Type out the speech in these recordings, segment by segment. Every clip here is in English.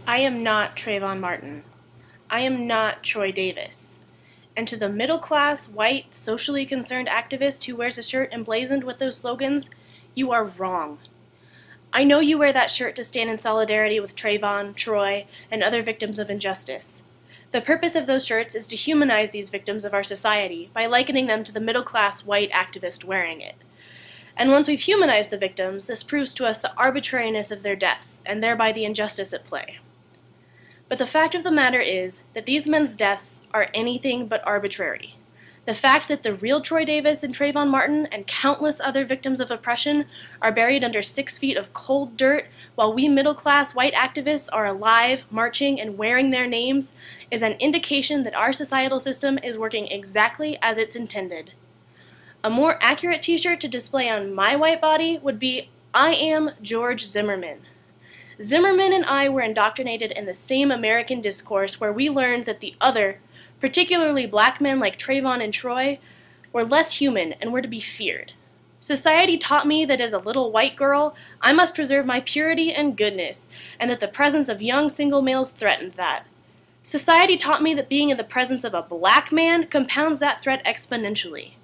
I am not Trayvon Martin. I am not Troy Davis. And to the middle-class, white, socially concerned activist who wears a shirt emblazoned with those slogans, you are wrong. I know you wear that shirt to stand in solidarity with Trayvon, Troy, and other victims of injustice. The purpose of those shirts is to humanize these victims of our society by likening them to the middle-class white activist wearing it. And once we've humanized the victims, this proves to us the arbitrariness of their deaths, and thereby the injustice at play. But the fact of the matter is that these men's deaths are anything but arbitrary. The fact that the real Troy Davis and Trayvon Martin and countless other victims of oppression are buried under 6 feet of cold dirt while we middle-class white activists are alive, marching, and wearing their names is an indication that our societal system is working exactly as it's intended. A more accurate t-shirt to display on my white body would be, "I am George Zimmerman." Zimmerman and I were indoctrinated in the same American discourse where we learned that the other, particularly black men like Trayvon and Troy, were less human and were to be feared. Society taught me that as a little white girl, I must preserve my purity and goodness, and that the presence of young single males threatened that. Society taught me that being in the presence of a black man compounds that threat exponentially.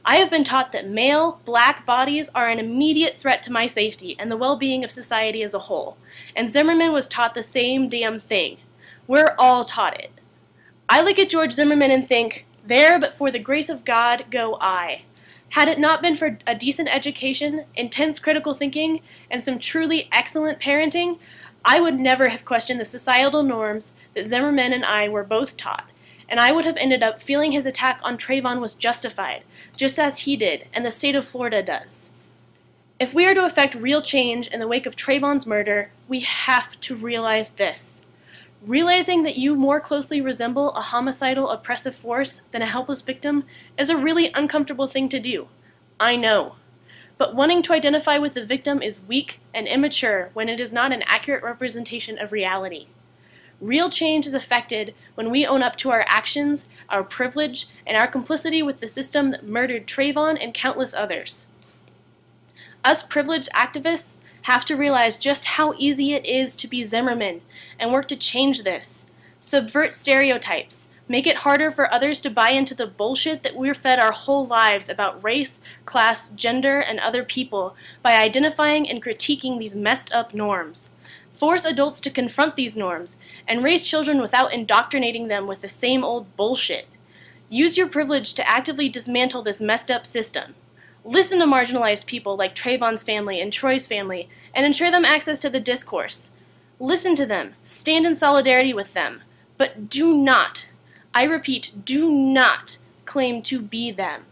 I have been taught that male, black bodies are an immediate threat to my safety and the well-being of society as a whole, and Zimmerman was taught the same damn thing. We're all taught it. I look at George Zimmerman and think, there but for the grace of God go I. Had it not been for a decent education, intense critical thinking, and some truly excellent parenting, I would never have questioned the societal norms that Zimmerman and I were both taught, and I would have ended up feeling his attack on Trayvon was justified, just as he did, and the state of Florida does. If we are to effect real change in the wake of Trayvon's murder, we have to realize this. Realizing that you more closely resemble a homicidal, oppressive force than a helpless victim is a really uncomfortable thing to do. I know. But wanting to identify with the victim is weak and immature when it is not an accurate representation of reality. Real change is effected when we own up to our actions, our privilege, and our complicity with the system that murdered Trayvon and countless others. Us privileged activists have to realize just how easy it is to be Zimmerman and work to change this. Subvert stereotypes. Make it harder for others to buy into the bullshit that we're fed our whole lives about race, class, gender, and other people by identifying and critiquing these messed up norms. Force adults to confront these norms, and raise children without indoctrinating them with the same old bullshit. Use your privilege to actively dismantle this messed up system. Listen to marginalized people like Trayvon's family and Troy's family, and ensure them access to the discourse. Listen to them, stand in solidarity with them, but do not, I repeat, do not claim to be them.